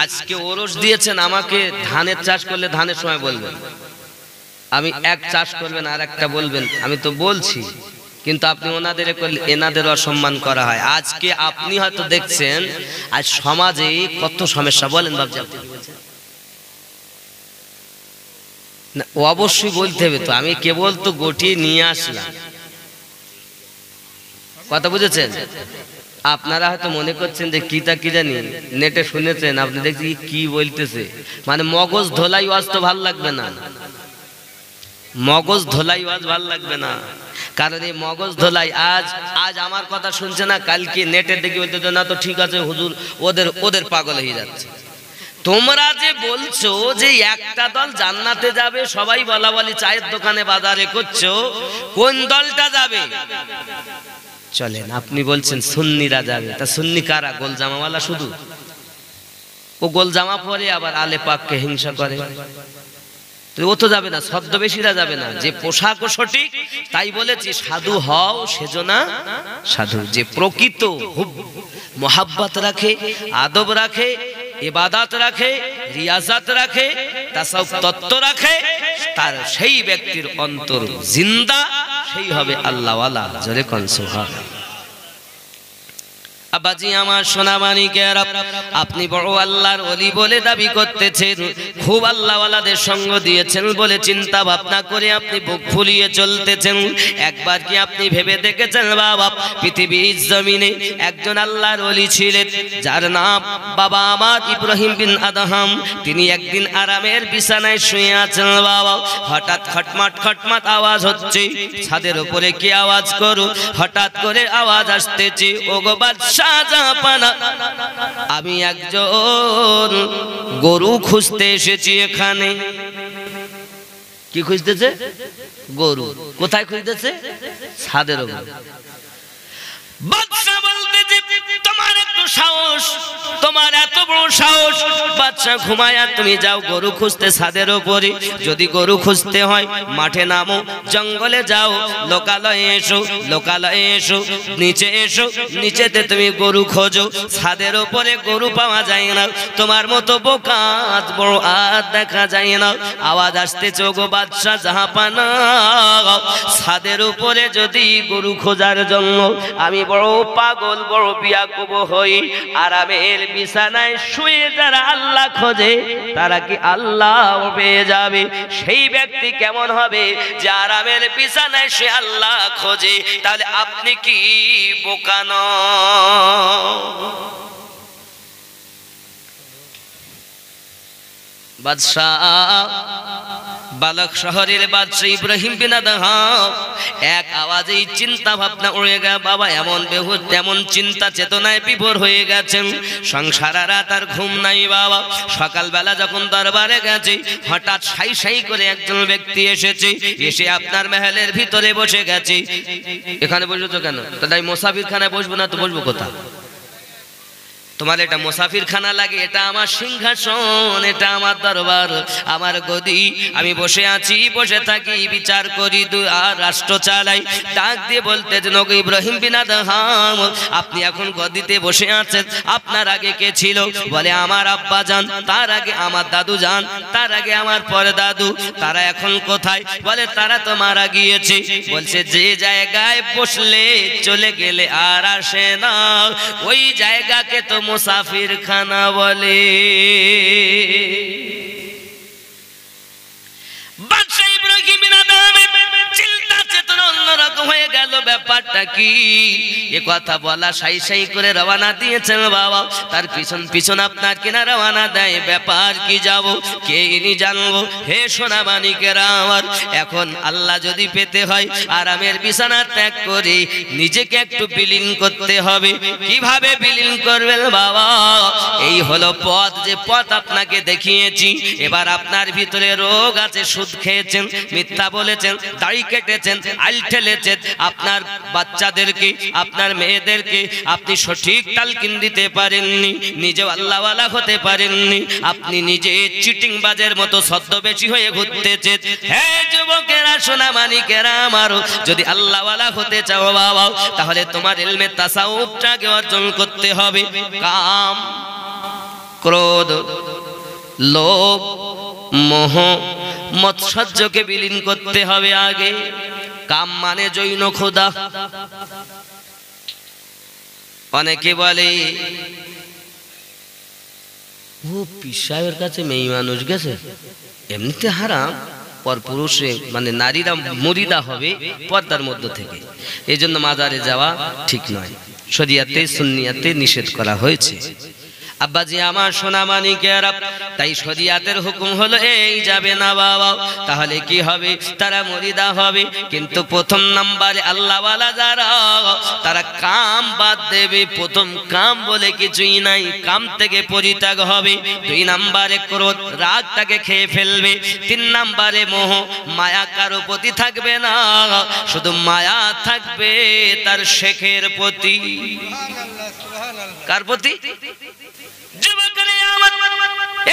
আজকে ওরস দিয়েছেন আমাকে, ধানের চাষ করলে ধানের সময় বলবেন, আমি এক চাষ করবেন আর একটা বলবেন, আমি তো বলছি, কিন্তু আপনি ওনাদের করলে এনাদের অসম্মান করা হয়। আজকে আপনি হয়তো দেখছেন আজ সমাজে কত সমস্যা, বলেন বাবজি আপনি না, অবশ্যই বলতে হবে তো, আমি কেবল তো গটিয়ে নিয়ে আসলাম। কথা বুঝেছেন? আপনারা হয়তো মনে করছেন যে কিতা কি জানি, নেটে শুনেছেন, আপনি দেখছি কি বলতেছে, মানে মগজ ধোলাই ওয়াজ তো ভাল লাগবে না, মগজ ধোলাই ওয়াজ ভাল লাগবে না। কারণ এই মগজ ধোলাই আজ আমার কথা শুনছে না, কালকে নেটে দেখে বলতে না তো ঠিক আছে হুজুর, ওদের পাগল হয়ে যাচ্ছে। তোমরা যে বলছো যে একটা দল জান্নাতে যাবে, সবাই বলা বলি চায়ের দোকানে বাজারে করছো, কোন দলটা যাবে? চলেন, আপনি বলছেন সুন্নিরা যাবে, তা সুন্নি কারা? গোল জামাওয়ালা শুধু? ও গোল জামা পরে আবার আলে পাককে হিংসা করে, ও তো যাবে না। ছদ্মবেশীরা যাবে না। যে পোশাকও সঠিক, তাই বলেছি সাধু হও সেজনা সাধু, যে প্রকৃত মোহাব্বত রাখে, আদব রাখে, ইবাদত রাখে, রিয়াজত রাখে, তাসাউফ তত্ত্ব রাখে, তার সেই ব্যক্তির অন্তর জিন্দা, সেই হবে আল্লাহওয়ালা। জোরে কোন সুবহানাল্লাহ। আবাজি আমার সোনামানিকেরা, আপনি বড় আল্লাহর ওলি বলে দাবি করতেছেন, খুব আল্লাহওয়ালাদের সঙ্গ দিয়েছেন বলে চিন্তা ভাবনা করে আপনি বুক ফুলিয়ে চলতেছেন। একবার কি আপনি ভেবে দেখেছেন বাবা, পৃথিবীর জমিনে একজন আল্লাহর ওলি ছিলেন, যার নাম বাবা আমার ইব্রাহিম বিন আদহাম। তিনি একদিন আরামের বিছানায় শুয়ে আছেন বাবা, হঠাৎ খটমাট খটমাট আওয়াজ হচ্ছে, ছাদের উপরে কি আওয়াজ করো, হঠাৎ করে আওয়াজ আসতেছে, ওগো বাদশা শাহজাহাপানা, আমি একজন গরু খুঁজতে এসেছি এখানে। কি খুঁজতেছে? গরু। কোথায় খুঁজতেছে? ছাদের উপর। বাদশা বলতেছে, তোমার এত সাহস, তোমার এত বড় সাহস, বাদশা ঘুমায়া তুমি যাও গরু খুঁজতে ছাদের উপরে। যদি গরু খুঁজতে হয় মাঠে নামো, জঙ্গলে যাও, লোকালয়ে এসো, লোকালয়ে এসো, নিচে এসো, নিচেতে তুমি গরু খোঁজো, ছাদের উপরে গরু পাওয়া যায় না। তোমার মতো বোকা বড় আর দেখা যায় না। আওয়াজ আসতেছে, গো বাদশা জাহাপানা, ছাদের উপরে যদি গরু খোঁজার জন্য আমি বড় পাগল, বড় বিয়াকুব হই, আরামের বিছানায় শুয়ে যারা আল্লাহ খোঁজে, তারা কি আল্লাহ পেয়ে যাবে? সেই ব্যক্তি কেমন হবে যে আরামের বিছানায় শুয়ে আল্লাহ খোঁজে? তাহলে আপনি কি বোকা নন? বাদশা বালক শহরের বাদশা ইব্রাহিম বিন আদহাম এক আওয়াজেই চিন্তা ভাবনা উড়ে গেল। বাবা এমন বেহুশ তেমন চিন্তা চেতনায় বিভোর হয়ে গেছেন, সংসারা রাত আর ঘুম নাই বাবা। সকালবেলা যখন দরবারে গেছে, হঠাৎ সাই সাই করে একজন ব্যক্তি এসেছে, এসে আপনার মেহেলের ভিতরে বসে গেছে। এখানে বসবো তো কেন? তাই মুসাফির খানায় বসবো না তো বসবো কোথায়? তোমার এটা মুসাফির খানা লাগে? এটা আমার সিংহাসন, এটা আমার দরবার, আমার গদি। আমি বসে আছি, বসে থাকি, বিচার করি আর রাষ্ট্র চালাই। ডাক দিয়ে বলতে যে নবী ইব্রাহিম বিন আদহাম, আপনি এখন গদিতে বসে আছেন, আপনার আগে কে ছিল? বলে আমার আব্বা জান, তার আগে আমার দাদু জান, তার আগে আমার পরে দাদু। তারা এখন কোথায়? বলে তারা তো মারা গিয়েছে। বলছে যে জায়গায় বসলে চলে গেলে আর আসে না, ওই জায়গাকে তো মুসাফির খানা বলে। বাদশা ইব্রাহিম বিন আদহামের চিন্তা চেতনা অন্যরকম হয়ে গেল। ব্যাপারটা কি? এ কথা বলা সাই সাই করে রওনা দিয়েছেন বাবা। তার পিছন পিছন আপনার কিনা রওনা দেয়। ব্যাপার কি, যাব কে ইনি জানবো। হে সোনা মানিকেরা আমার, এখন আল্লাহ যদি পেতে হয় আরামের বিছানা ত্যাগ করে নিজেকে একটু বিলীন করতে হবে। কিভাবে বিলীন করবেন বাবা? এই হলো পথ, যে পথ আপনাকে দেখিয়েছি। এবার আপনার ভিতরে রোগ আছে, সুদ খেয়েছেন, মিথ্যা বলেছেন, দাড়ি কেটেছেন, আইল ঠেলেছেন, আপনার বাচ্চাদেরকে, আপনার মেয়েদেরকে আপনি সঠিক তালকিন দিতে পারেননি, নিজেও আল্লাহওয়ালা হতে পারেননি, আপনি নিজে চিটিং বাজের মতো ছদ্মবেশী হয়ে ঘুরতেছেন। হে যুবকেরা, সোনা মানিকেরা আমার, যদি আল্লাহওয়ালা হতে চাও বাবা, তাহলে তোমার ইলমে তাসাউফটাকে অর্জন করতে হবে। কাম, ক্রোধ, লোভ, মোহ, মৎসর্যকে বিলীন করতে হবে আগে। কাম মানে জৈন খোদা। অনেকে বলে ও পীর সাহেবের কাছে মেয়ে মানুষ গেছে, এমনিতে হারাম, পরপুরুষে মানে নারীরা মুরিদা হবে পর্দার মধ্য থেকে, এই জন্য মাজারে যাওয়া ঠিক নয়। শরিয়াতে সুন্নিয়াতে নিষেধ করা হয়েছে। আব্বাজি আমার সোনা মানিকেরা, তাই শরিয়াতের হুকুম হলো এই যাবে না বাবা। তাহলে কি হবে? তারা মুরিদা হবে। কিন্তু প্রথম নাম্বারে আল্লাহওয়ালা যারা, তারা কাম বাদ দেবে। প্রথম কাম বলে কিছুই নাই, কাম থেকে পরিত্যাগ হবে। 2 নাম্বারে ক্রোধ, রাগটাকে খেয়ে ফেলবে। 3 নাম্বারে মোহ, মায়া কারো প্রতি থাকবে না, শুধু মায়া থাকবে তার শেখের প্রতি। কার প্রতি?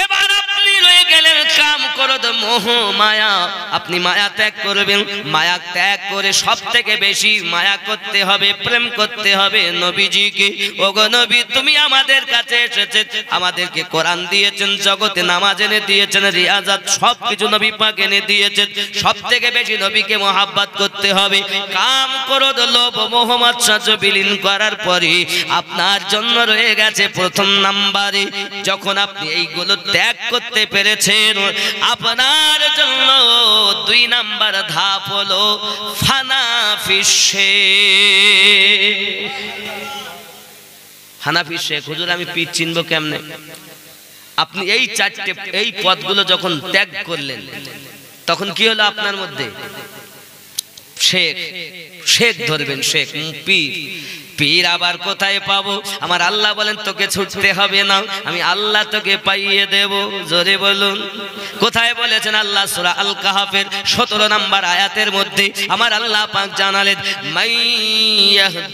এবার আপনি রয়ে গেলেন কাম, ক্রোধ, মোহ, মায়া। আপনি মায়া ত্যাগ করবেন। মায়া ত্যাগ করে সব থেকে বেশি মায়া করতে হবে, প্রেম করতে হবে নবীজিকে। ওগো নবী, তুমি আমাদের কাছে এসেছেন, আমাদেরকে কোরআন দিয়েছেন, জগতে নামাজ এনে দিয়েছেন, রিয়াজাত সবকিছু নবী পাক এনে দিয়েছেন। সব থেকে বেশি নবীকে মহাব্বত করতে হবে। কাম, ক্রোধ, লোভ, মোহ, মাৎসর্য বিলীন করার পরে আপনার জন্য রয়ে গেছে প্রথম নাম্বারে, যখন আপনি এইগুলো ত্যাগ করতে পেরেছেন, আপনার জন্য 2 নাম্বার ধাপ হলো হানাফি শেখ। হানাফি শেখ, হুজুর আমি পীর চিনবো কেমনে? আপনি এই 4টে এই পদগুলো যখন ত্যাগ করলেন, তখন কি হলো আপনার মধ্যে? শেখ, শেখ ধরবেন, শেখ, পীর। পীর আবার কোথায় পাবো? আমার আল্লাহ বলেন তোকে ছুটতে হবে না, আমি আল্লাহ তোকে পাইয়ে দেব। জোরে বলুন কোথায় বলেছেন আল্লাহ? সূরা আল কাহাফের 17 নম্বর আয়াতের মধ্যে আমার আল্লাহ পাক জানালেন, মাইয়াহদিল্লাহু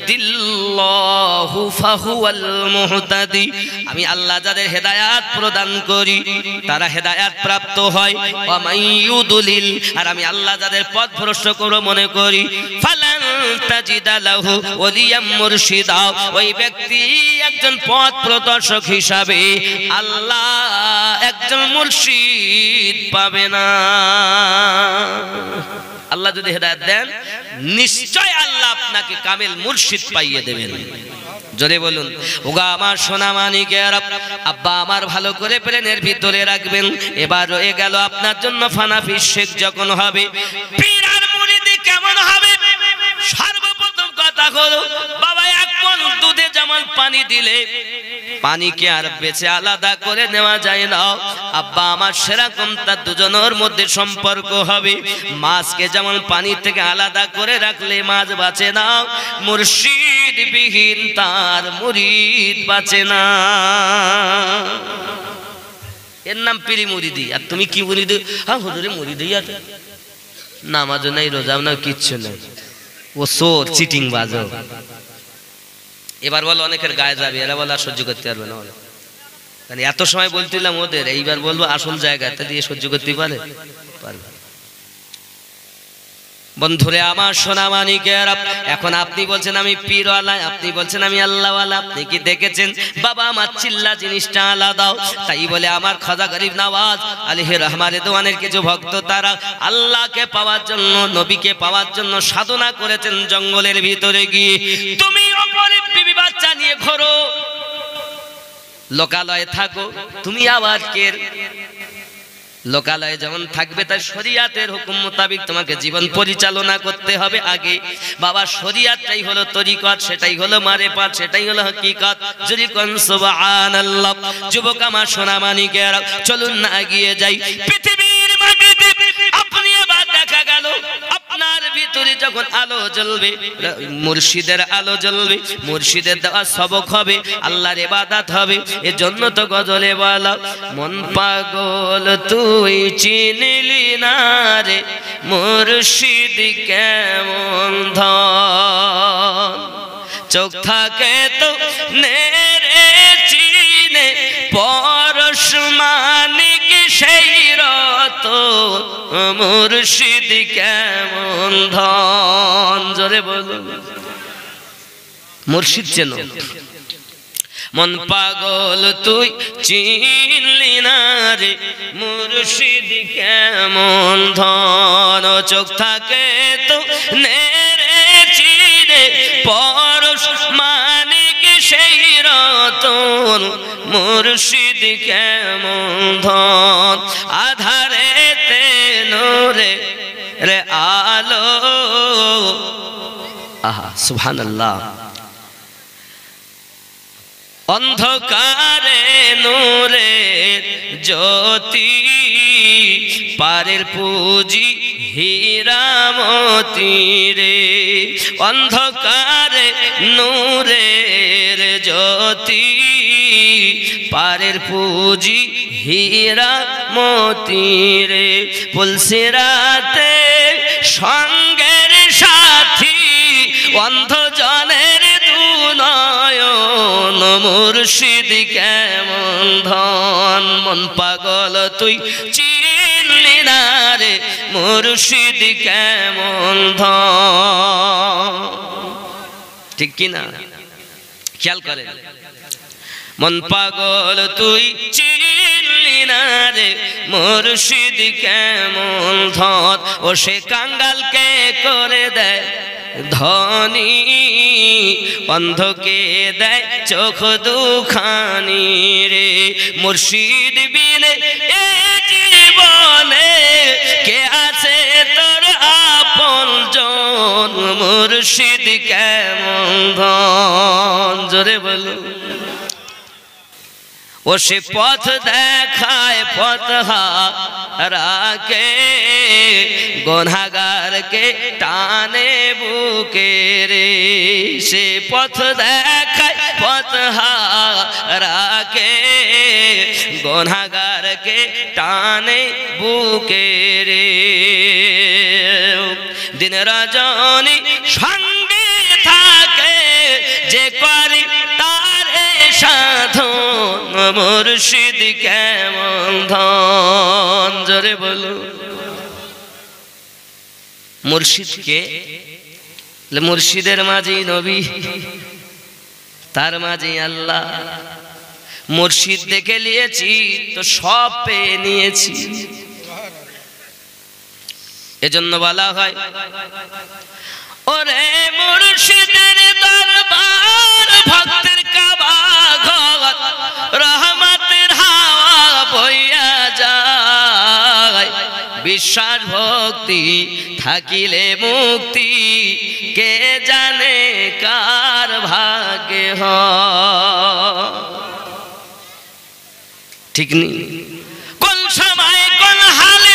ফাহুয়াল মুহতাদি। আমি আল্লাহ যাদের হেদায়াত প্রদান করি তারা হেদায়াত প্রাপ্ত হয়। ওয়া মাইয়ুদলিল, আর আমি আল্লাহ যাদের পথ ভ্রষ্ট করে মনে করি, ফালান তাজিদা লাহু ওয়ালিয়াম মুরশিদা, ওই ব্যক্তি একজন পথ প্রদর্শক হিসাবে আল্লাহ একজন মুর্শিদ পাবে না। আল্লাহ যদি হেদায়েত দেন, নিশ্চয় আল্লাহ আপনাকে কামিল মুর্শিদ পাইয়ে দেবেন। জোরে বলুন ওগা আমার সোনা মানিকেরা, আব্বা আমার ভালো করে প্লেনের ভিতরে রাখবেন। এবার রয়ে গেল আপনার জন্য হানাফি শেখ যখন হবে, পীর আর মুরিদি কেমন হবে? সর্বপ্রথম কথা হলো বাবা, 1 মণ দুধে যেমন যেমন পানি দিলে পানিকে আর বেছে আলাদা করে নেওয়া যায় না, আব্বা আমার সেরকম তার দুজনের মধ্যে সম্পর্ক হবে। মাছকে যেমন পানি থেকে আলাদা করে রাখলে মাছ বাঁচে না, মুর্শিদ বিহীন তার মুরিদ বাঁচে না। এর নাম পীরি মুরিদি। আর তুমি কি মুরিদি? হ্যাঁ হুজুরে মুরিদি আছে, নামাজও নাই, রোজাও না, কিচ্ছু নাই, ও চোর চিটিং বাজো। এবার বলো অনেকের গায়ে যাবে, এরা বলে আর সহ্য করতে পারবে না, কারণ এত সময় বলছিলাম ওদের, এইবার বলবো আসল জায়গাতে দিয়ে সহ্য করতে পারবে। বন্ধুরে আমার সোনা মানিকের, এখন আপনি বলছেন আমি পীরওয়ালা, আপনি বলছেন আমি আল্লাহওয়ালা, আপনি কি দেখেছেন বাবা আমার চিল্লা জিনিসটা আলাদা? তাই বলে আমার খাজা গরিব নওয়াজ আলাইহির রহমাতে দোয়ানের কিছু ভক্ত তারা আল্লাহকে পাওয়ার জন্য, নবীকে পাওয়ার জন্য সাধনা করেছেন জঙ্গলের ভিতরে গিয়ে। তুমি গরিব বিবি বাচ্চা নিয়ে ঘোরো, লোকালয়ে থাকো, তুমি আবার কে? লোকালয়ে যেমন থাকবে তাই শরিয়াতের হুকুম মোতাবেক তোমাকে জীবন পরিচালনা করতে হবে। আগে বাবা শরিয়াতটাই হলো তরিকত, সেটাই হলো মারেফাত, সেটাই হলো হকিকত। যদি কোন সুবহানাল্লাহ। যুবক আমার সোনা মানিকেরা, চলুন না এগিয়ে যাই। পৃথিবীর মাটিতে আপনি এবার দেখা গেল আপনার ভিতরে যখন আলো জ্বলবে, মুর্শিদের আলো জ্বলবে, মুর্শিদের দেওয়া সবক হবে, আল্লাহর ইবাদত হবে। এজন্য তো গজলে বলা, মন পাগল তুই চিনলি না রে মুর্শিদ কেমন ধন, চোখ থাকে তো নেরে চিনে পরশ মানিক সেই রত, মুর্শিদ কেমন ধন। জোরে বলুন, মুর্শিদ চেন। মন পাগল তুই চিনলি না রে মুর্শিদ কেমন ধন, চোখ থাকে তো নেরে চিনে পরশ মানিক সেই রতন, মুর্শিদ কেমন ধন। আধারে তে নূরে রে আলো, আহা সুবহানাল্লাহ। অন্ধকারে নূরের জ্যোতি, পারের পুঁজি হীরামতি রে। অন্ধকারে নূরের জ্যোতি, পারের পুঁজি হীরামতি রে। পুলসিরাতে সঙ্গের সাথী, অন্ধজনের দুনয়ন, মুর্শিদ কেমন ধন। মন পাগল তুই চিনলি না রে মুর্শিদ কেমন ধন। ঠিক কিনা? খেয়াল করেন, মন পাগল তুই চিনলি না রে মুর্শিদ কেমন ধন। ও সে কাঙ্গালকে করে দেয় ধনী, অন্ধকে দেয় চোখ দুখানি রে। মুর্শিদ বিনে এ জীবনে কে আছে তোর আপনজন, মুর্শিদ কেমন ধন। জোরে বলো। ও সে পথ দেখায় পথ হারাকে, গুনাহগারকে টানে বুকে রে। সে পথ দেখায় পথ হারাকে, গুনাহগারকে টানে বুকে রে। দিন রজনী সঙ্গে থাকে যে করে তার সাধন, মুর্শিদ কেমন ধন। জোরে বলো। মুর্শিদকে, মুর্শিদের মাঝে নবী, তার মাঝে আল্লাহ। মুর্শিদ দেখে নিয়েছি তো সব পেয়ে নিয়েছি। এজন্য বলা হয়, ওরে মুর্শিদের দরবার ভক্তের কাবা ঘর, রহমতের হাওয়া বইয়া যায়। বিশ্বাস ভক্তি থাকিলে মুক্তি, কে জানে কার ভাগ্যে ভাগে হয়। ঠিক নেই? কোন সময় কোন হালে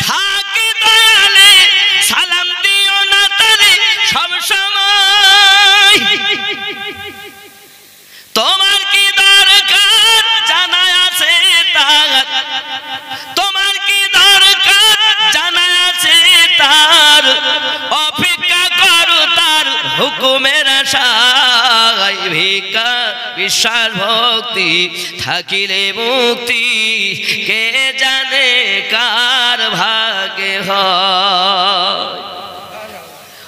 থাকে দয়ালে, সালাম দিও না তারে সব সময়। তোমার কি দরকার জানা আছে তার, তোমার কি দরকার জানা আছে তার, অপেক্ষা করো তার হুকুমের আশায়। ভিক্ষা বিশ্বাস ভক্তি থাকিলে মুক্তি, কে জানে কার ভাগে হয়।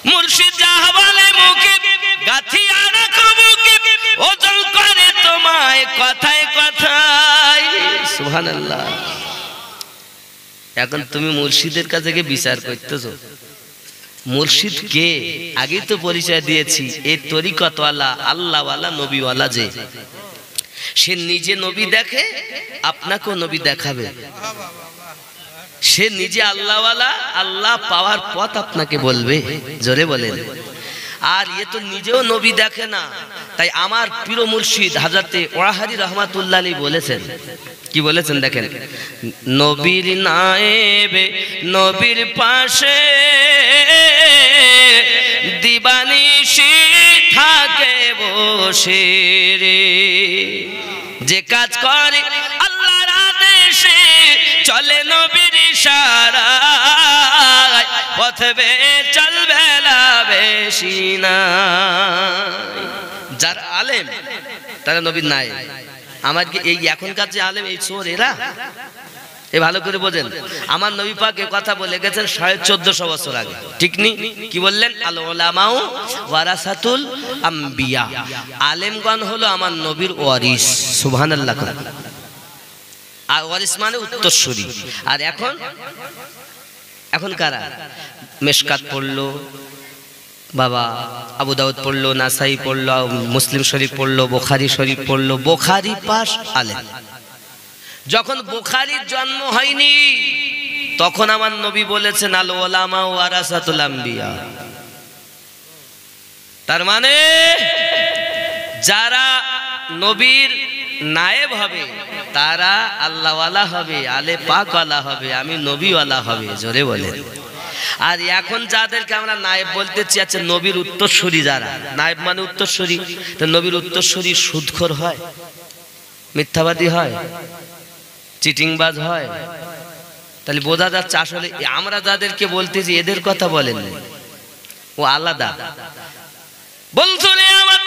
মুর্শিদ যাহা বলে মুখে গাথিয়া রাখো বুকে, ওজন করে তোমায় কথায় কথায়। সুবহানাল্লাহ। এখন তুমি মুর্শিদের কাছে গিয়ে বিচার করতেছো মুর্শিদ কে? আগেই তো পরিচয় দিয়েছি, এই তরিকতওয়ালা আল্লাহওয়ালা নবীওয়ালা, যে সে নিজে নবী দেখে আপনাকেও নবী দেখাবে। সে নিজে আল্লাহওয়ালা, আল্লাহ পাওয়ার পথ আপনাকে বলবে। জোরে বলেন। আর এ তো নিজেও নবী দেখে না। তাই আমার প্রিয় মুর্শিদ হযরতে ওয়াহারি রহমাতুল্লাহ আলাইহি বলেছেন, কি বলেছেন দেখেন, নবীর নায়েবে নবীর পাশে দিবানিশি থাকে বসে রে, যে কাজ করে আল্লাহর আদেশে চলে নবীর ইশারায়, পথবে চলবে না বেশি না। যারা আলেম তারা নবীর নাই। আমার কি এই এখনকার যে আলেম এই চোর এরা? এ ভালো করে বোঝেন। আমার নবী পাক এ কথা বলে গেছেন 1450 বছর আগে। ঠিক নি? কি বললেন? আল উলামাউ ওয়ারাসাতুল আম্বিয়া, আলেমগণ হলো আমার নবীর ওয়ারিস। সুবহানাল্লাহ। আর ওয়ারিস মানে উত্তরসূরি। আর এখন কারা? মেশকাত পড়লো বাবা, আবু দাউদ পড়লো, নাসাই পড়লো, মুসলিম শরীফ পড়লো, বুখারী শরীফ পড়লো। বুখারী পাস আলেম। যখন বুখারীর জন্ম হয়নি তখন আমার নবী বলেছেন আল উলামা ওয়ারাসাতুল আম্বিয়া। তার মানে যারা নবীর নায়েব হবে তারা আল্লাহওয়ালা হবে, আলে পাকওয়ালা হবে, আমি নবীওয়ালা হবে। জোরে বলেন। আর এখন যাদেরকে আমরা নায়েব বলতে চাচ্ছি, নবীর উত্তরসূরি যারা, নায়েব মানে উত্তরসূরি। তো নবীর উত্তরসূরি সুদখোর হয়, মিথ্যাবাদী হয়, চিটিংবাজ হয়। তাহলে বোঝা যাচ্ছে আসলে আমরা যাদেরকে বলতেছি এদের কথা বলেন, ও আলাদা। বলছো রে আমার